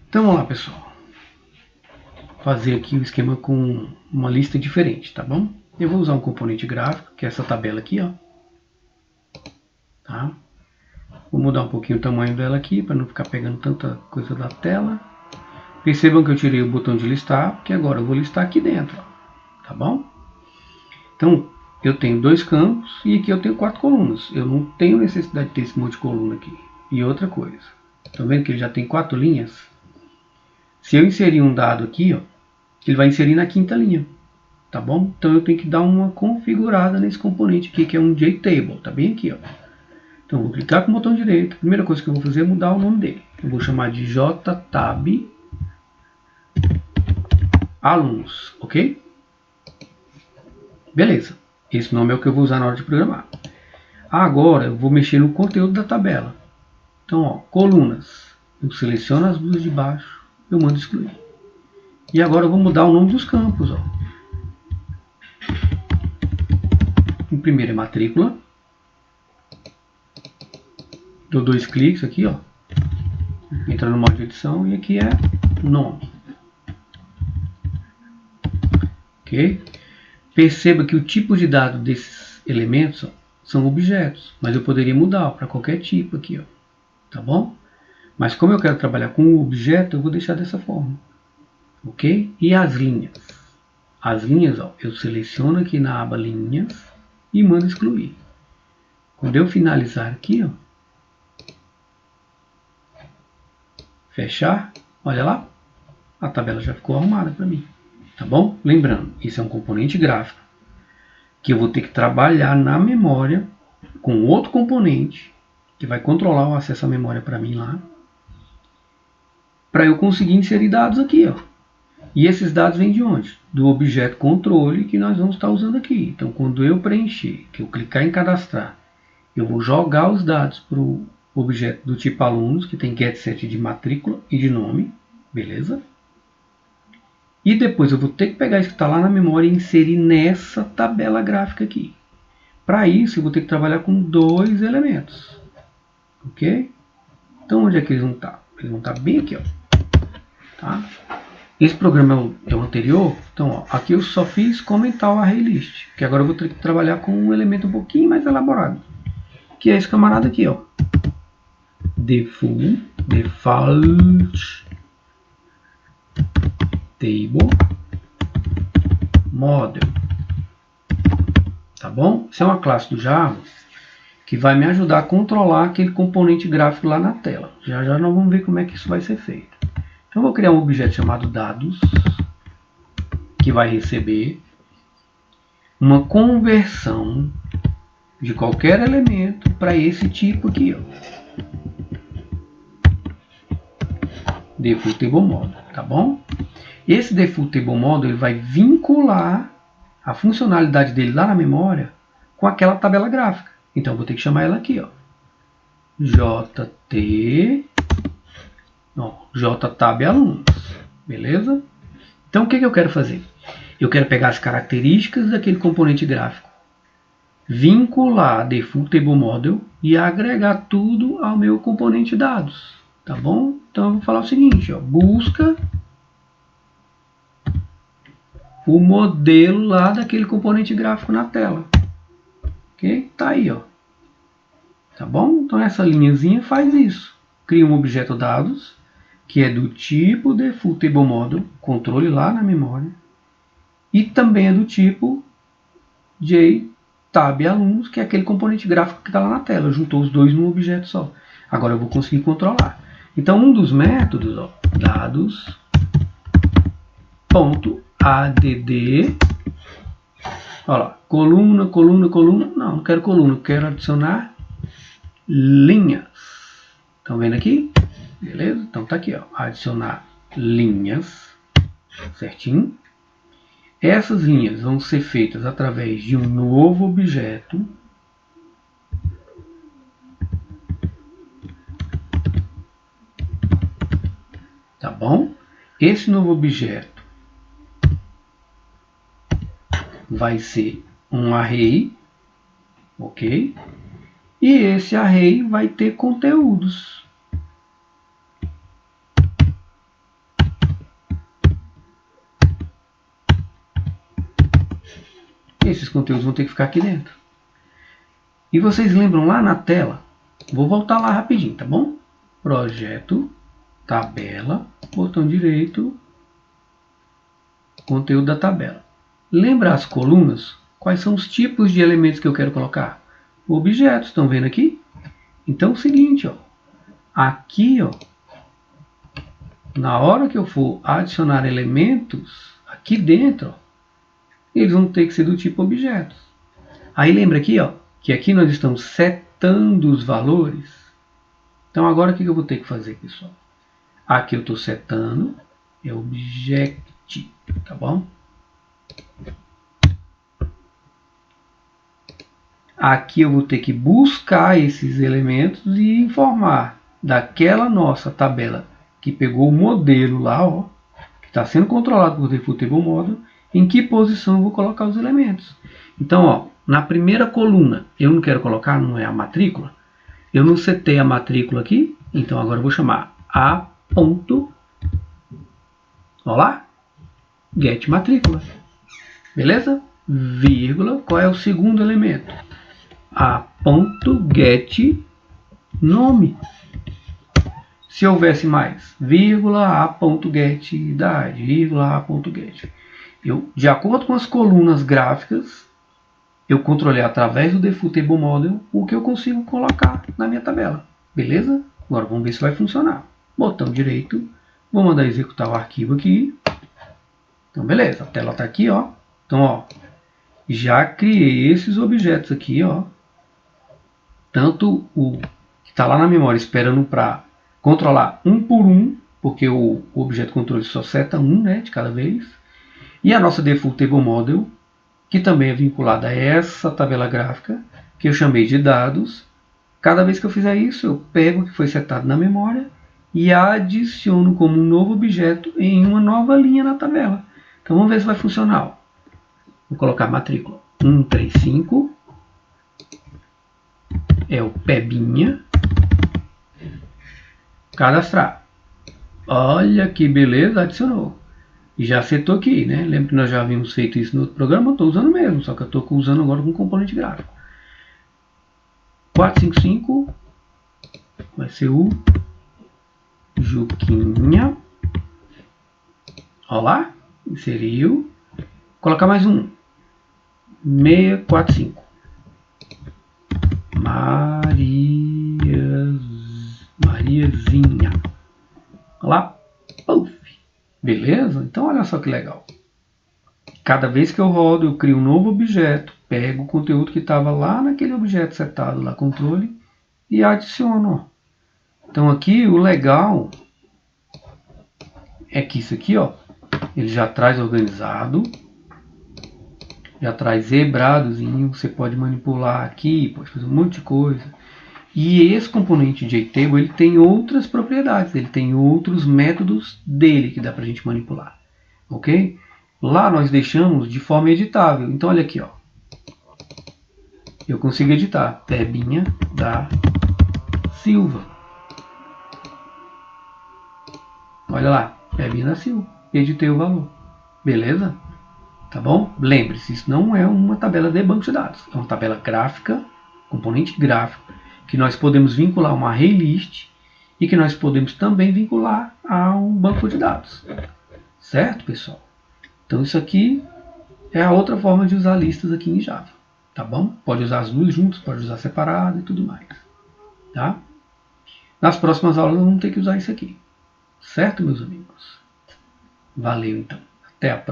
Então vamos lá, pessoal. Fazer aqui o esquema com uma lista diferente, tá bom? Eu vou usar um componente gráfico, que é essa tabela aqui, ó. Tá? Vou mudar um pouquinho o tamanho dela aqui, para não ficar pegando tanta coisa da tela. Percebam que eu tirei o botão de listar, porque agora eu vou listar aqui dentro, ó. Tá bom? Então, eu tenho dois campos e aqui eu tenho 4 colunas. Eu não tenho necessidade de ter esse monte de coluna aqui. E outra coisa, estão vendo que ele já tem 4 linhas? Se eu inserir um dado aqui, ó, ele vai inserir na 5ª linha, tá bom? Então eu tenho que dar uma configurada nesse componente aqui, que é um JTable, tá bem aqui, ó. Então eu vou clicar com o botão direito, a primeira coisa que eu vou fazer é mudar o nome dele. Eu vou chamar de JTab alunos, ok? Beleza, esse nome é o que eu vou usar na hora de programar. Agora eu vou mexer no conteúdo da tabela. Então, ó, colunas, eu seleciono as duas de baixo, eu mando excluir. E agora eu vou mudar o nome dos campos, ó. O primeiro é matrícula. Dou 2 cliques aqui, ó. Entra no modo de edição e aqui é nome. Ok? Perceba que o tipo de dado desses elementos, ó, são objetos, mas eu poderia mudar para qualquer tipo aqui, ó. Tá bom? Mas como eu quero trabalhar com o objeto, eu vou deixar dessa forma. Ok? E as linhas? As linhas, ó, eu seleciono aqui na aba linhas e mando excluir. Quando eu finalizar aqui, ó, fechar, olha lá, a tabela já ficou arrumada para mim. Tá bom? Lembrando, isso é um componente gráfico que eu vou ter que trabalhar na memória com outro componente que vai controlar o acesso à memória para mim lá, para eu conseguir inserir dados aqui, ó. E esses dados vêm de onde? Do objeto controle que nós vamos estar usando aqui. Então, quando eu preencher, que eu clicar em cadastrar, eu vou jogar os dados para o objeto do tipo alunos, que tem getSet de matrícula e de nome, beleza? E depois eu vou ter que pegar isso que está lá na memória e inserir nessa tabela gráfica aqui. Para isso, eu vou ter que trabalhar com 2 elementos. Ok? Então, onde é que eles vão estar? Eles vão estar bem aqui, ó. Tá? Esse programa é o anterior, então ó, aqui eu só fiz comentar o ArrayList, que agora eu vou ter que trabalhar com um elemento um pouquinho mais elaborado, que é esse camarada aqui, ó, default table model, tá bom? Isso é uma classe do Java que vai me ajudar a controlar aquele componente gráfico lá na tela. Já já nós vamos ver como é que isso vai ser feito. Então eu vou criar um objeto chamado dados, que vai receber uma conversão de qualquer elemento para esse tipo aqui, ó. Default Table Model, tá bom? Esse Default Table Model ele vai vincular a funcionalidade dele lá na memória com aquela tabela gráfica. Então eu vou ter que chamar ela aqui, ó. JTab alunos, beleza? Então o que eu quero fazer? Eu quero pegar as características daquele componente gráfico, vincular a Default Table Model e agregar tudo ao meu componente dados, tá bom? Então eu vou falar o seguinte, ó, busca o modelo lá daquele componente gráfico na tela, ok? Tá aí, ó, tá bom? Então essa linhazinha faz isso, cria um objeto dados que é do tipo Default Table Model, controle lá na memória, e também é do tipo JTab alunos, que é aquele componente gráfico que está lá na tela. Juntou os dois num objeto só. Agora eu vou conseguir controlar. Então um dos métodos, ó, dados.add, olha lá, coluna, coluna, coluna. Não quero coluna, eu quero adicionar linhas. Estão vendo aqui? Beleza? Então tá aqui, ó, adicionar linhas, certinho. Essas linhas vão ser feitas através de um novo objeto, tá bom? Esse novo objeto vai ser um array, ok? E esse array vai ter conteúdos. esses conteúdos vão ter que ficar aqui dentro. E vocês lembram lá na tela? Vou voltar lá rapidinho, tá bom? Projeto, tabela, botão direito, conteúdo da tabela. Lembra as colunas? Quais são os tipos de elementos que eu quero colocar? Objetos, estão vendo aqui? Então é o seguinte, ó, aqui, ó, na hora que eu for adicionar elementos aqui dentro, ó, eles vão ter que ser do tipo objetos. Aí lembra aqui, ó, que aqui nós estamos setando os valores. Então agora o que eu vou ter que fazer, pessoal? Aqui eu estou setando, é object, tá bom? Aqui eu vou ter que buscar esses elementos e informar daquela nossa tabela que pegou o modelo lá, ó, que está sendo controlado por Default Table Model, em que posição eu vou colocar os elementos. Então, ó, na primeira coluna eu não quero colocar, não é a matrícula, eu não setei a matrícula aqui, então agora eu vou chamar a ponto, ó lá, get matrícula, beleza? Vírgula, qual é o segundo elemento? A.get nome. Se houvesse mais, vírgula, A.get idade, vírgula, A.get. Eu, de acordo com as colunas gráficas, eu controlei através do Default Table Model o que eu consigo colocar na minha tabela. Beleza? Agora vamos ver se vai funcionar. Botão direito, vou mandar executar o arquivo aqui. Então beleza, a tela está aqui, ó. Então, ó, já criei esses objetos aqui, ó. Tanto o que está lá na memória esperando para controlar um por um, porque o objeto controle só seta um, né, de cada vez. E a nossa Default Table Model, que também é vinculada a essa tabela gráfica, que eu chamei de dados. Cada vez que eu fizer isso, eu pego o que foi setado na memória e adiciono como um novo objeto em uma nova linha na tabela. Então vamos ver se vai funcionar. Vou colocar matrícula 135. É o Pebinha. Cadastrar. Olha que beleza, adicionou. E já setou aqui, né? Lembra que nós já havíamos feito isso no outro programa? Eu estou usando mesmo, só que eu estou usando agora com componente gráfico. 455 vai ser o Juquinha. Olha lá, inseriu. Colocar mais um. 645. Mariazinha. Olha lá. Puff. Beleza? Então olha só que legal. Cada vez que eu rodo, eu crio um novo objeto, pego o conteúdo que estava lá naquele objeto setado, lá controle, e adiciono. Então aqui o legal é que isso aqui, ó, ele já traz organizado, já traz zebradozinho, você pode manipular aqui, pode fazer um monte de coisa. E esse componente JTable, ele tem outras propriedades, ele tem outros métodos dele que dá para a gente manipular, ok? Lá nós deixamos de forma editável. Então olha aqui, ó. Eu consigo editar Pebinha da Silva. Olha lá, Pebinha da Silva. Editei o valor. Beleza? Tá bom? Lembre-se, isso não é uma tabela de banco de dados. É uma tabela gráfica, componente gráfico, que nós podemos vincular a uma array list e que nós podemos também vincular a um banco de dados. Certo, pessoal? Então isso aqui é a outra forma de usar listas aqui em Java. Tá bom? Pode usar as duas juntas, pode usar separado e tudo mais. Tá? Nas próximas aulas nós vamos ter que usar isso aqui. Certo, meus amigos? Valeu então. Até a próxima.